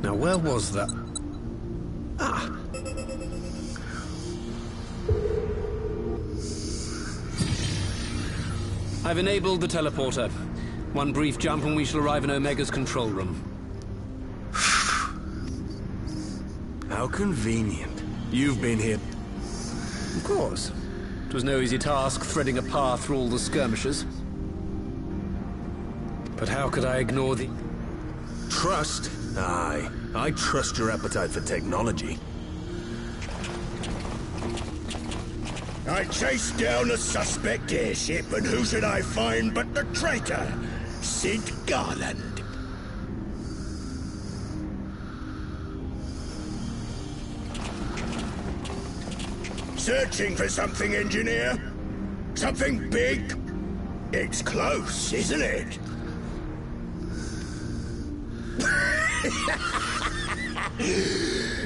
Now, where was that? Ah! I've enabled the teleporter. One brief jump and we shall arrive in Omega's control room. How convenient. You've been here. Of course. It was no easy task threading a path through all the skirmishers. But how could I ignore the... Trust? Aye. I trust your appetite for technology. I chased down a suspect airship, and who should I find but the traitor, Sid Garland. Searching for something, engineer? Something big? It's close, isn't it?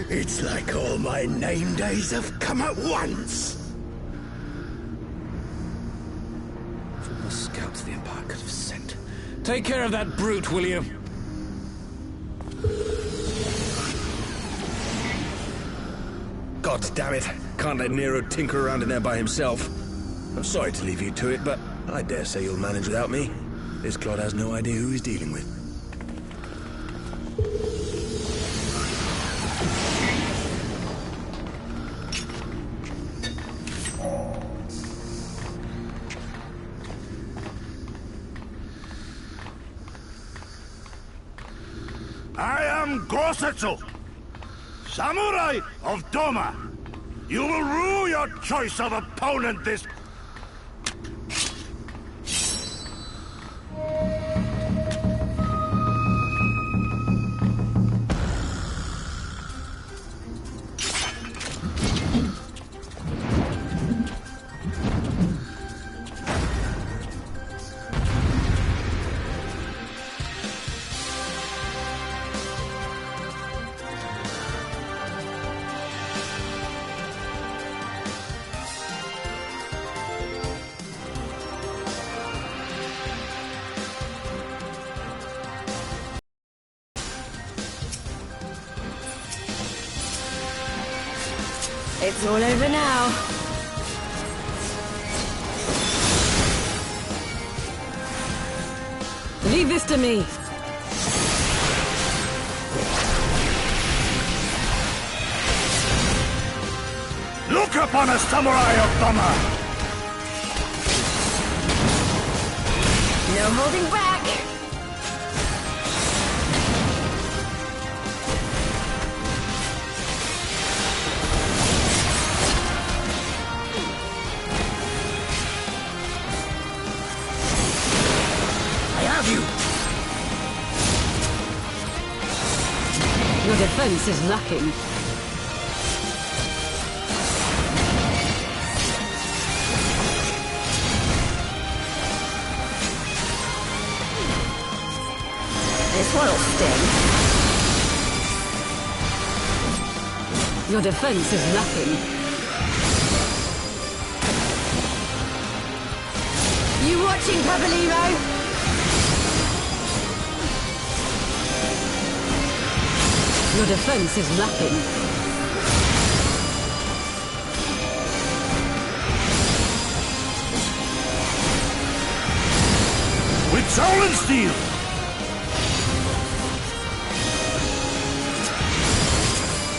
It's like all my name days have come at once. From the scouts the Empire could have sent. Take care of that brute, will you? God damn it. Can't let Nero tinker around in there by himself. I'm sorry to leave you to it, but I dare say you'll manage without me. This clod has no idea who he's dealing with. I am Gosetsu, Samurai of Doma. You will rue your choice of opponent this... It's all over now. Leave this to me. Look upon a samurai of Doma! No holding back. Your defense is lacking. This one'll sting. Your defense is lacking. You watching, Pabalino? Your defense is lacking. With soul and steel!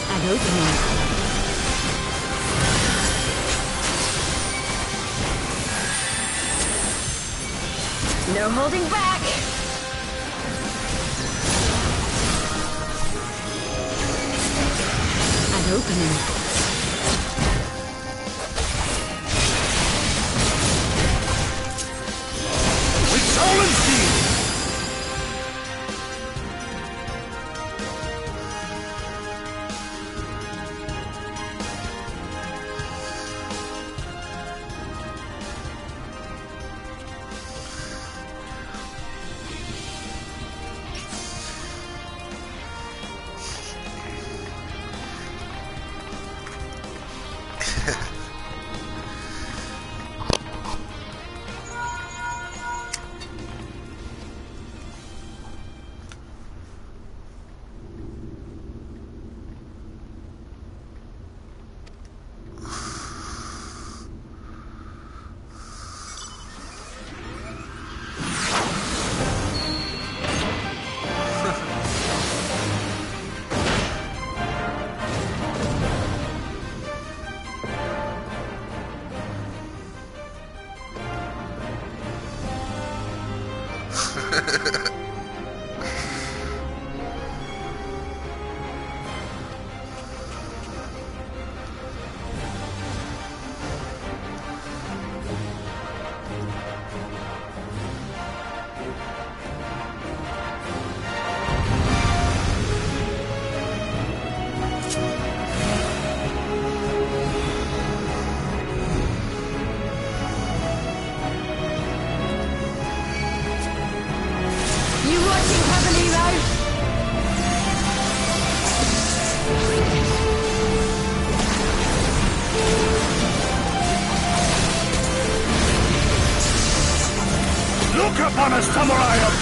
An opening. No holding back! Opening. With soul and steel!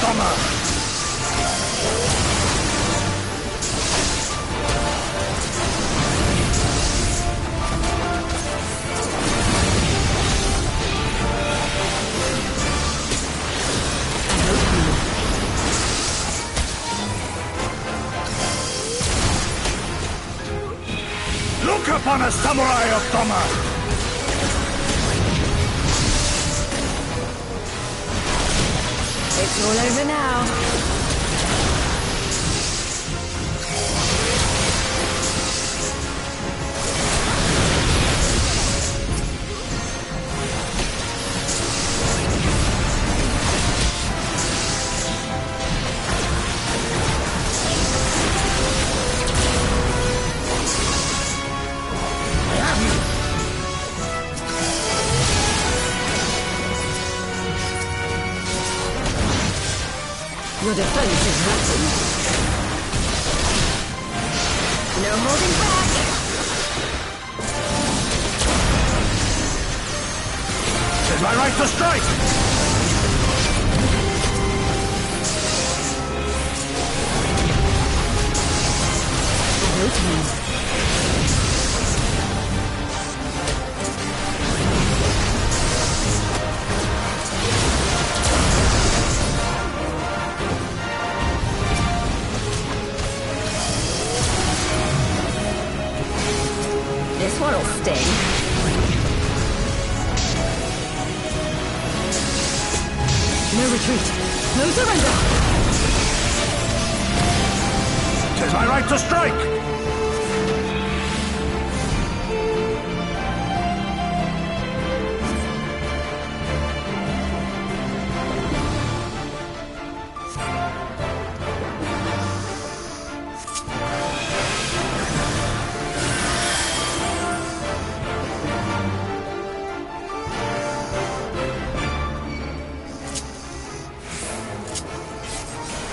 Doma! Look upon a samurai of Doma! It's all over now. Your defense is lacking. No holding back. It's my right to strike! An opening. This one'll sting. No retreat. No surrender. 'Tis my right to strike!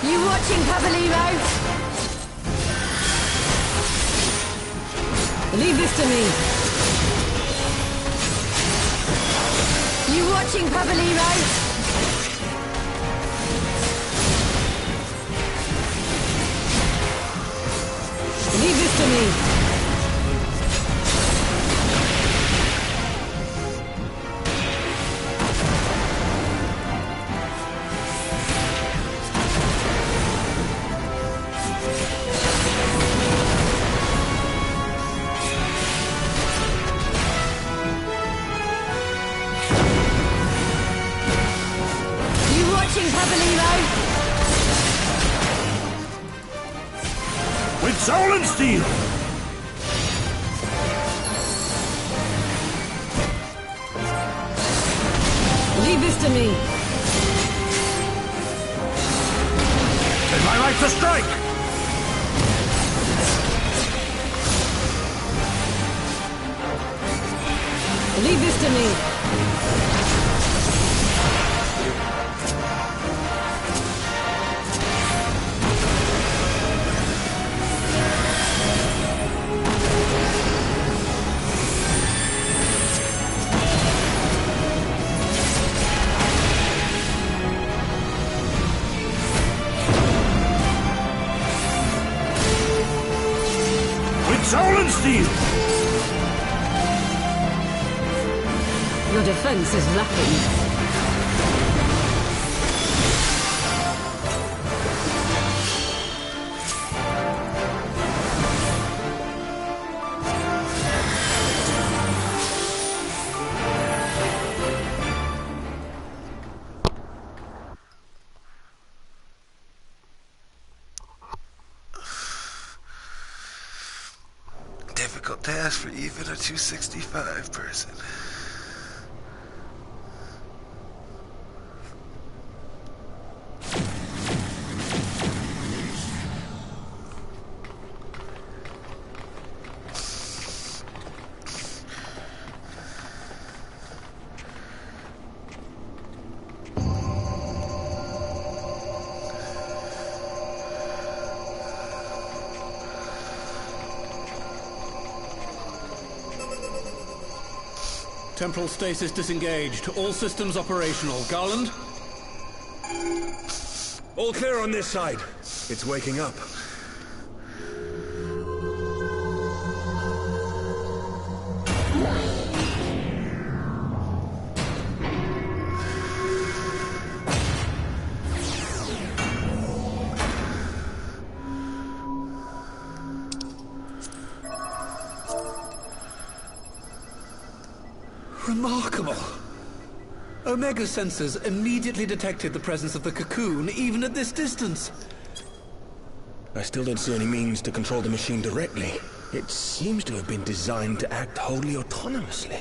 You watching, Pavolino? Leave this to me. You watching, Pavolino? Leave this to me. With soul and steel! Leave this to me. It's my right to strike! Leave this to me. Soul and steel! Your defense is lacking. Difficult task for even a 265 person. Temporal stasis disengaged. All systems operational. Garland? All clear on this side. It's waking up. Remarkable. Omega sensors immediately detected the presence of the cocoon, even at this distance. I still don't see any means to control the machine directly. It seems to have been designed to act wholly autonomously.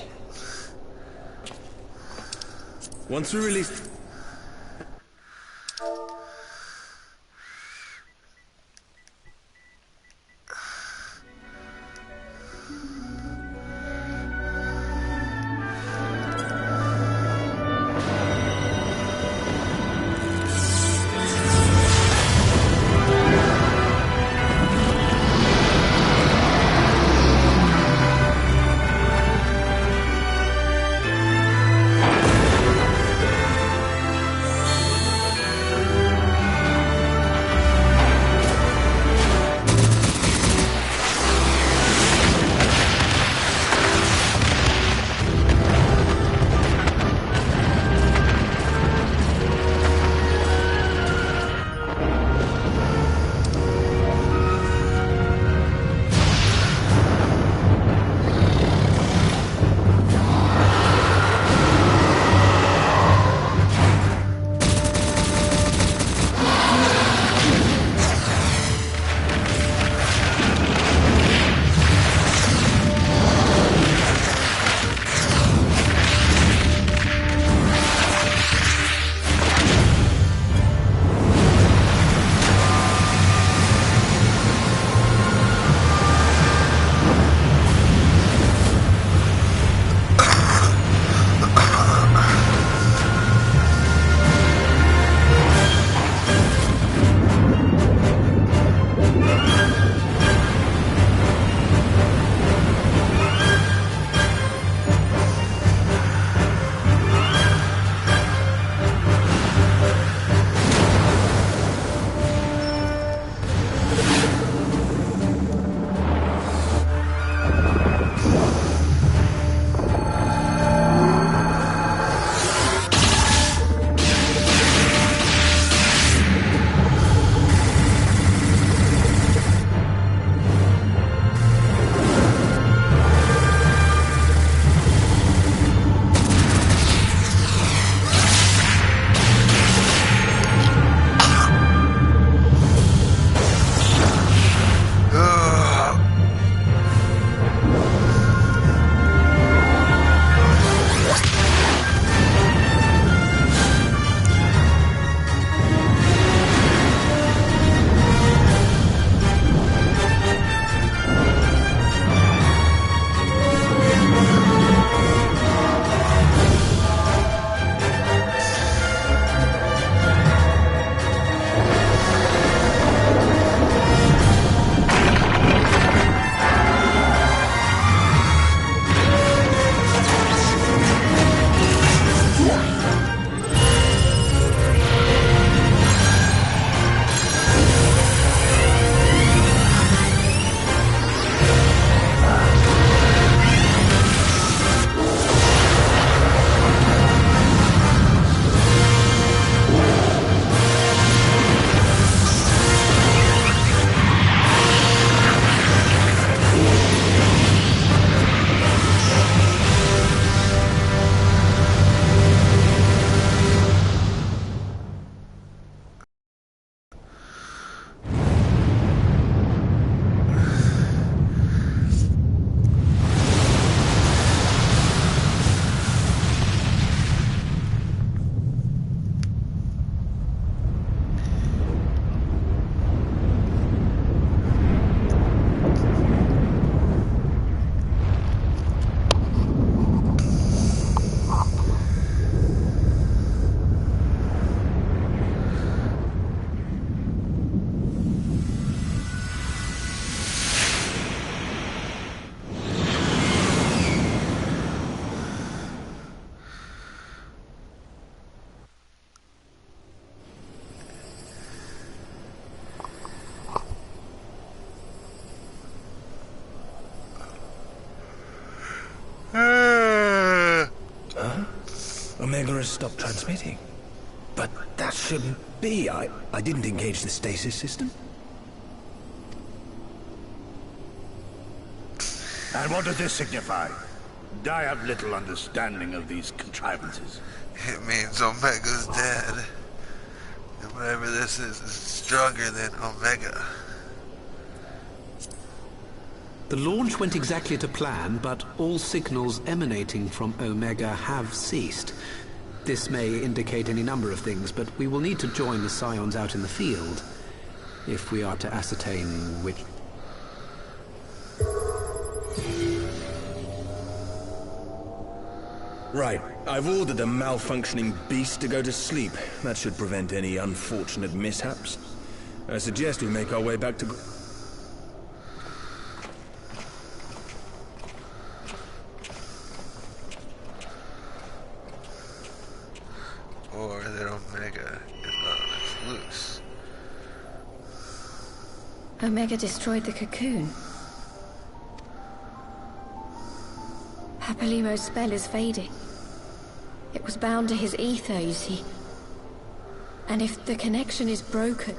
Once we release... Omega has stopped transmitting. But that shouldn't be. I didn't engage the stasis system. And what does this signify? I have little understanding of these contrivances. It means Omega's dead. And whatever this is stronger than Omega. The launch went exactly to plan, but all signals emanating from Omega have ceased. This may indicate any number of things, but we will need to join the Scions out in the field if we are to ascertain which... Right. I've ordered the malfunctioning beast to go to sleep. That should prevent any unfortunate mishaps. I suggest we make our way back to... Or that Omega is loose. Omega destroyed the cocoon. Papalimo's spell is fading. It was bound to his ether, you see. And if the connection is broken...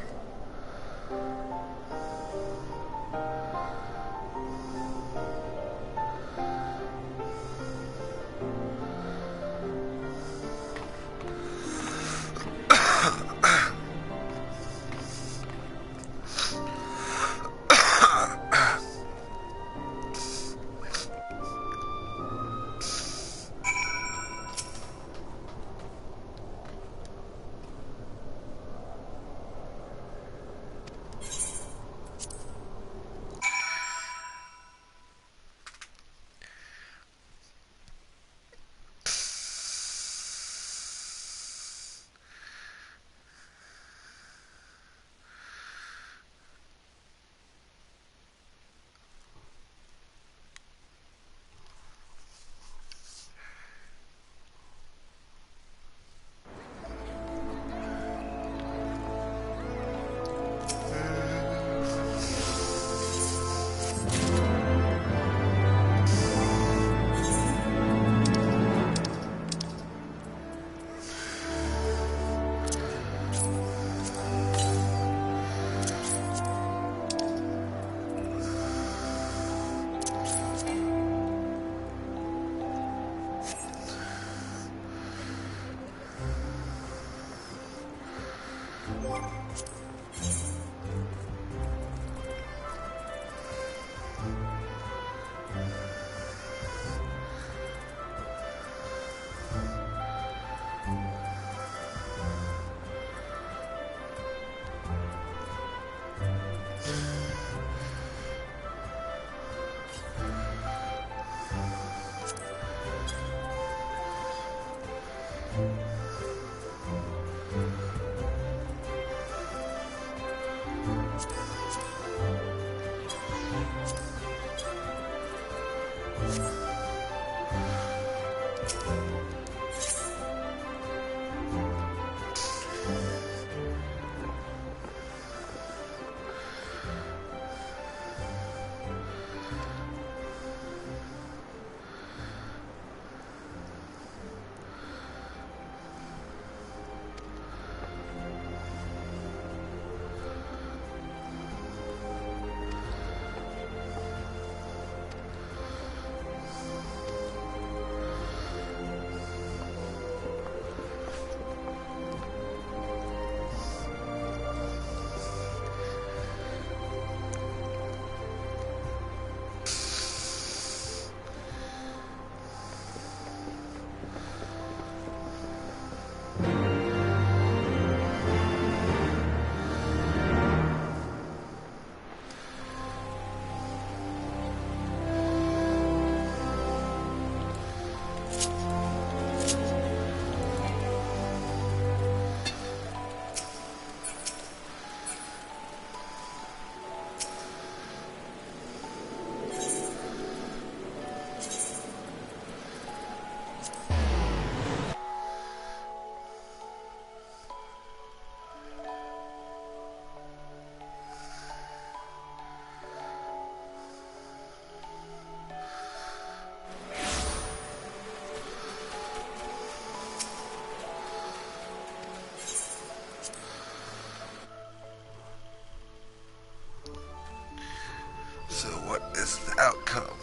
So what is the outcome?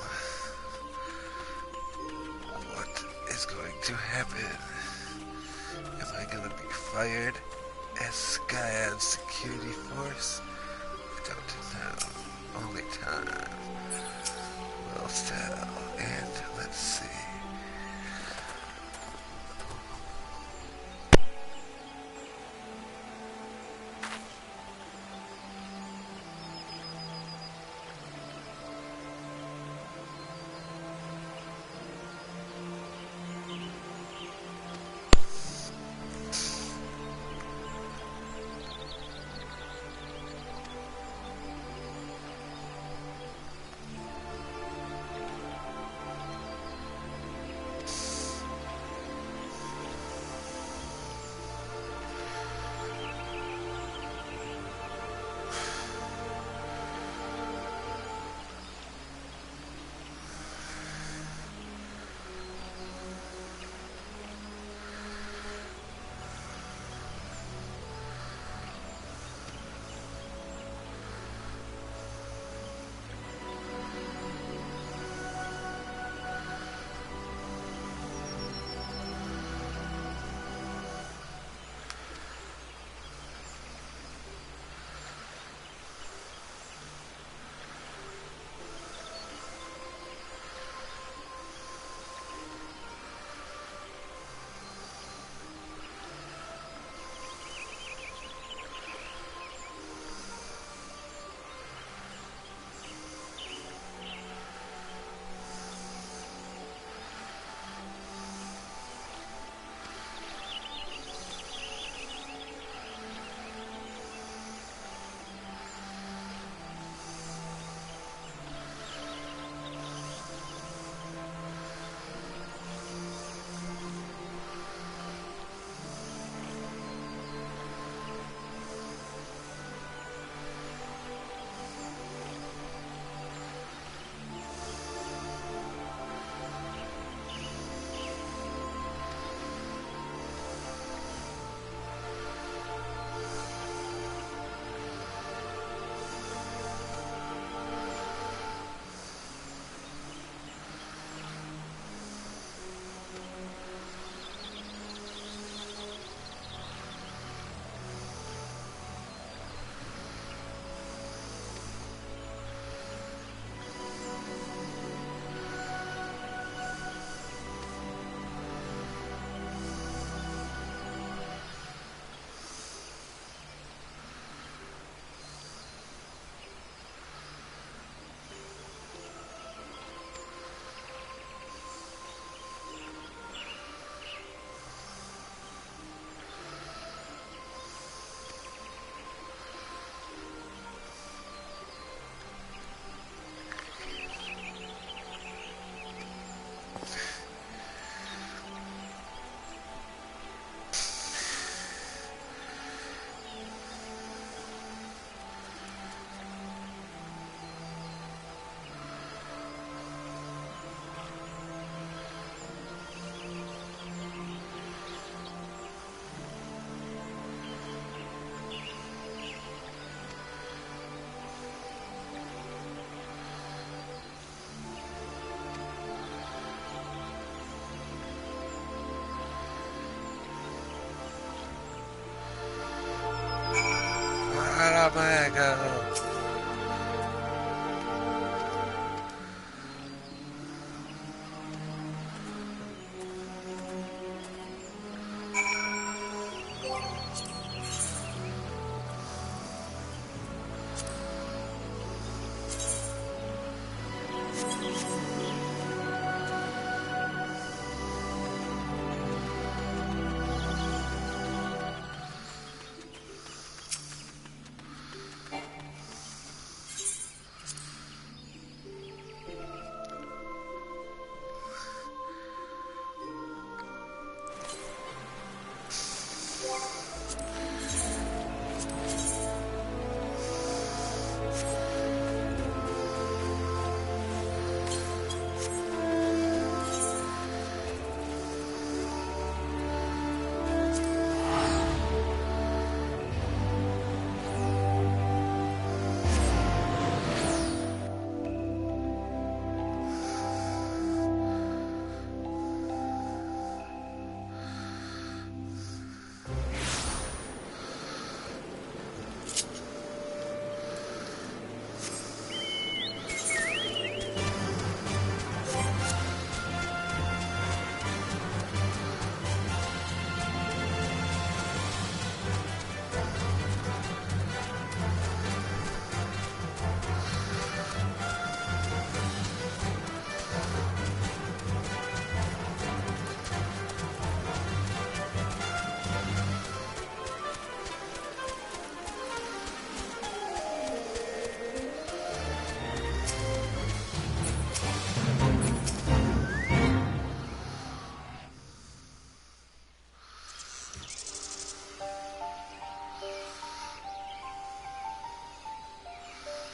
What is going to happen? Am I gonna be fired as Skyad's security force? I don't know. Only time will tell. And let's see.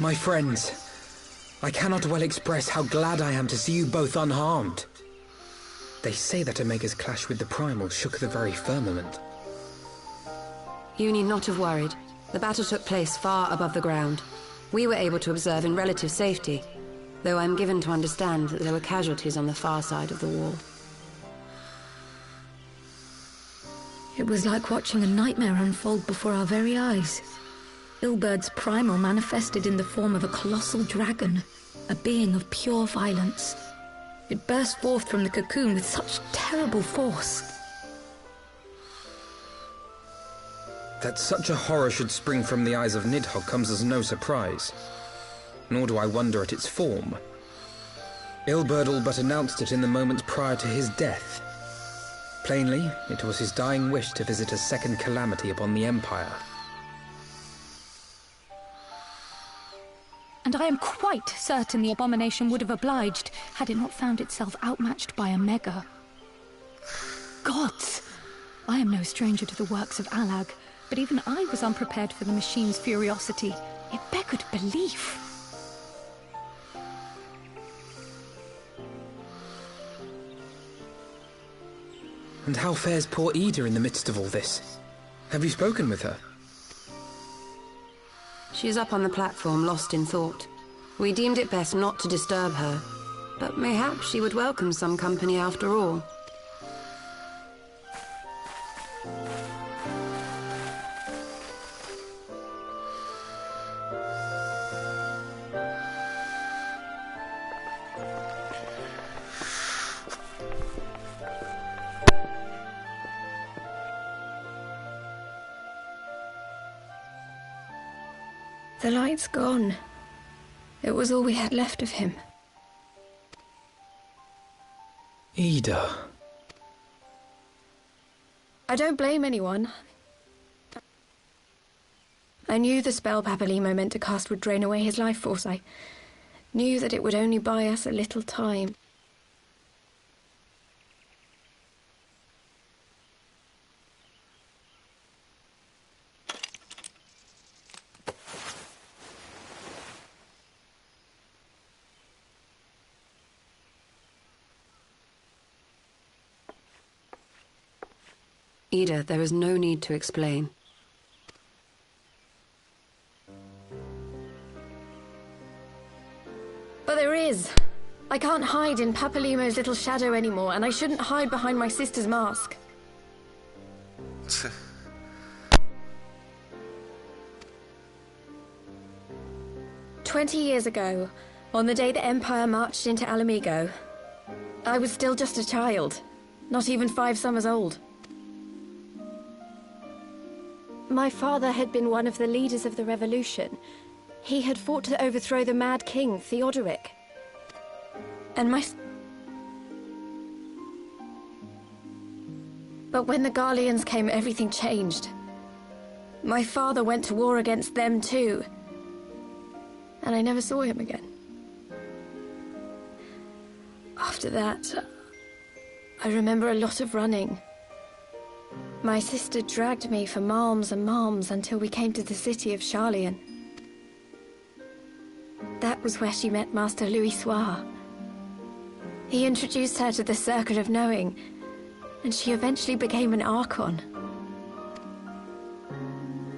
My friends, I cannot well express how glad I am to see you both unharmed. They say that Omega's clash with the Primal shook the very firmament. You need not have worried. The battle took place far above the ground. We were able to observe in relative safety, though I'm given to understand that there were casualties on the far side of the wall. It was like watching a nightmare unfold before our very eyes. Ilberd's primal manifested in the form of a colossal dragon, a being of pure violence. It burst forth from the cocoon with such terrible force. That such a horror should spring from the eyes of Nidhogg comes as no surprise. Nor do I wonder at its form. Ilberd all but announced it in the moments prior to his death. Plainly, it was his dying wish to visit a second calamity upon the Empire. And I am quite certain the abomination would have obliged had it not found itself outmatched by Omega. Gods! I am no stranger to the works of Alag, but even I was unprepared for the machine's furiosity. It beggared belief. And how fares poor Ida in the midst of all this? Have you spoken with her? She is up on the platform, lost in thought. We deemed it best not to disturb her, but mayhaps she would welcome some company after all. The light's gone. It was all we had left of him. Ida. I don't blame anyone. I knew the spell Papalimo meant to cast would drain away his life force. I knew that it would only buy us a little time. Ida, there is no need to explain. But there is. I can't hide in Papalimo's little shadow anymore, and I shouldn't hide behind my sister's mask. 20 years ago, on the day the Empire marched into Alamigo, I was still just a child, not even 5 summers old. My father had been one of the leaders of the revolution. He had fought to overthrow the Mad King, Theodoric. And But when the Garleans came, everything changed. My father went to war against them too. And I never saw him again. After that, I remember a lot of running. My sister dragged me for malms and malms until we came to the city of Charlian. That was where she met Master Louis Soir. He introduced her to the Circle of Knowing, and she eventually became an Archon.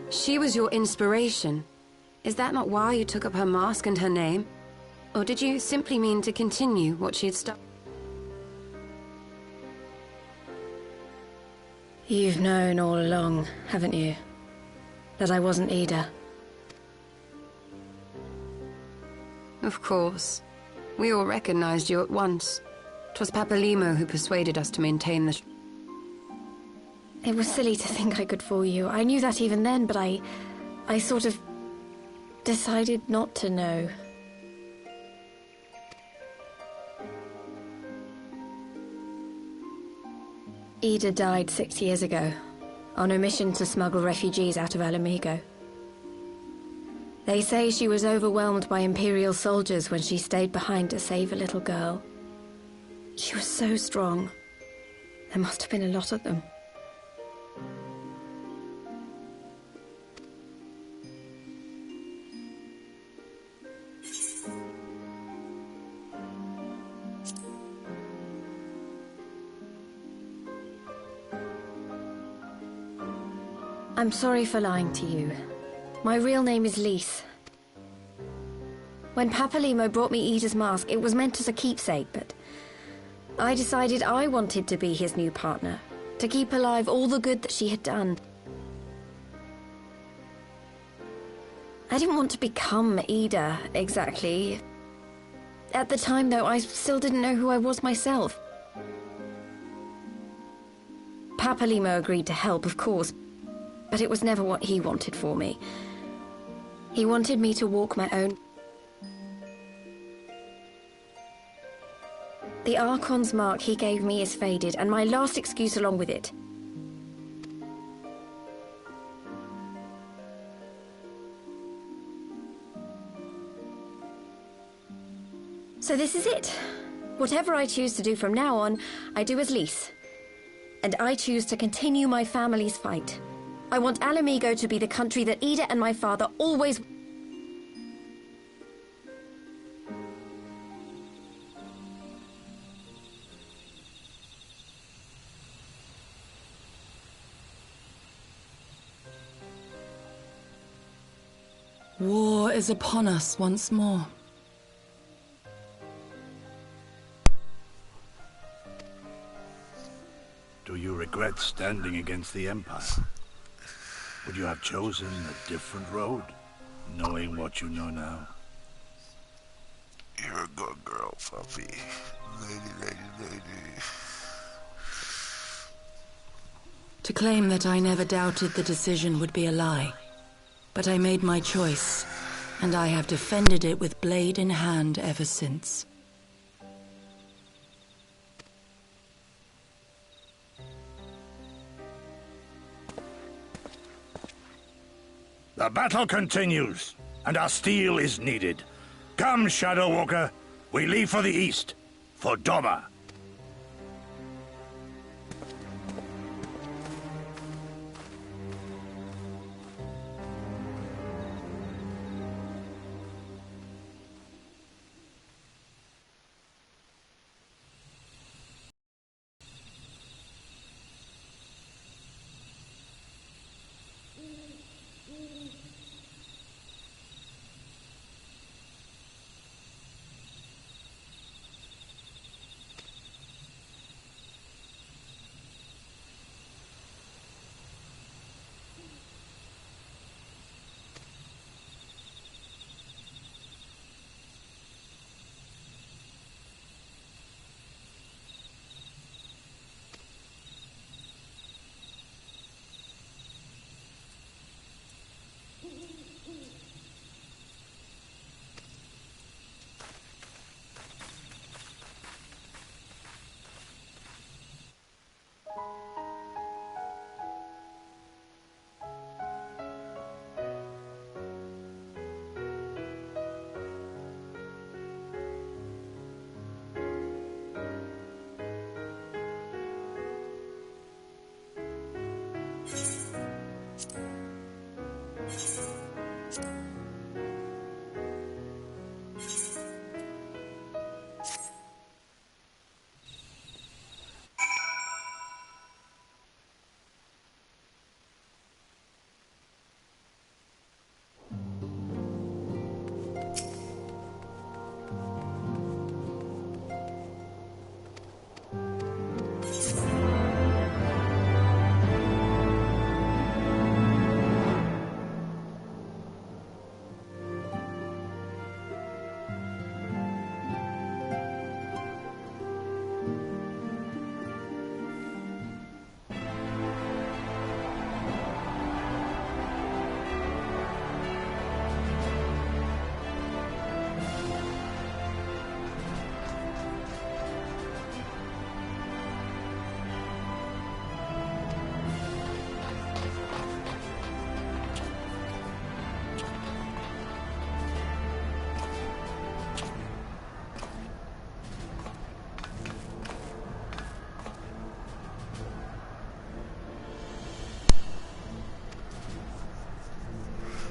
She was your inspiration. Is that not why you took up her mask and her name? Or did you simply mean to continue what she had started? You've known all along, haven't you? That I wasn't Ida. Of course. We all recognized you at once. 'Twas Papalimo who persuaded us to maintain the... It was silly to think I could fool you. I knew that even then, but I sort of decided not to know. Ida died 6 years ago, on a mission to smuggle refugees out of Alamigo. They say she was overwhelmed by Imperial soldiers when she stayed behind to save a little girl. She was so strong. There must have been a lot of them. I'm sorry for lying to you. My real name is Lise. When Papalimo brought me Ida's mask, it was meant as a keepsake, but I decided I wanted to be his new partner, to keep alive all the good that she had done. I didn't want to become Ida, exactly. At the time, though, I still didn't know who I was myself. Papalimo agreed to help, of course, but it was never what he wanted for me. He wanted me to walk my own. The Archon's mark he gave me is faded, and my last excuse along with it. So this is it. Whatever I choose to do from now on, I do as Lise. And I choose to continue my family's fight. I want Alamigo to be the country that Ida and my father always... War is upon us once more. Do you regret standing against the Empire? Would you have chosen a different road, knowing what you know now? You're a good girl, puppy. Lady. To claim that I never doubted the decision would be a lie. But I made my choice, and I have defended it with blade in hand ever since. The battle continues, and our steel is needed. Come, Shadow Walker, we leave for the east, for Doma.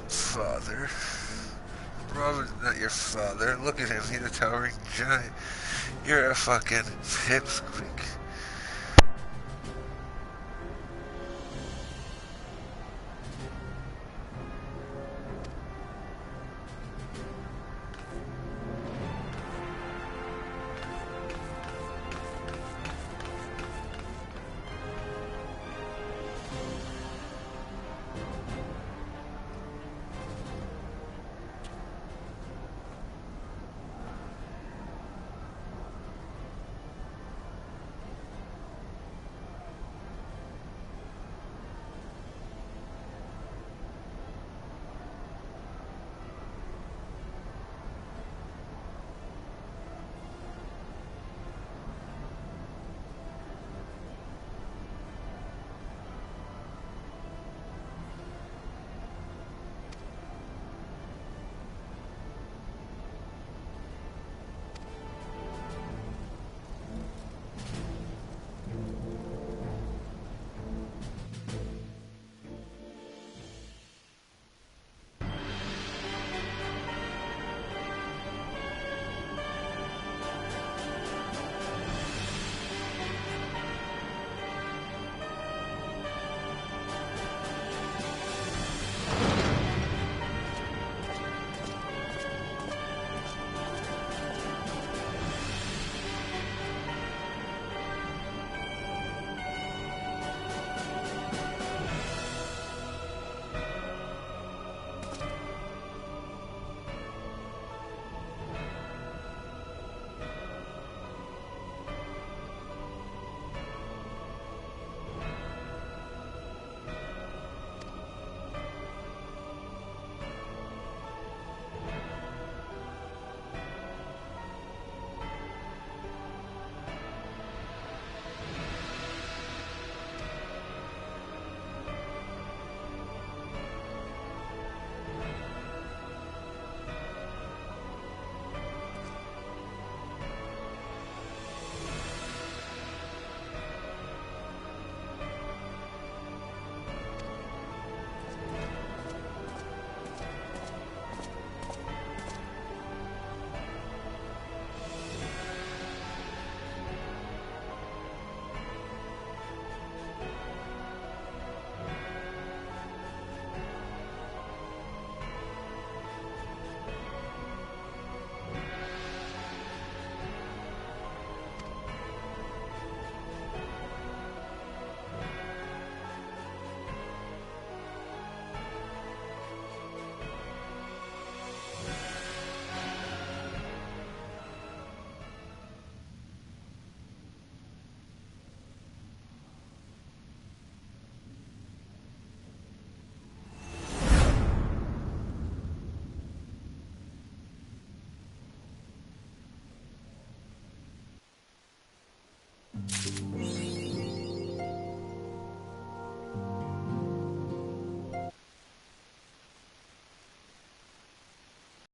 Father. Robin's not your father. Look at him. He's a towering giant. You're a fucking pipsqueak.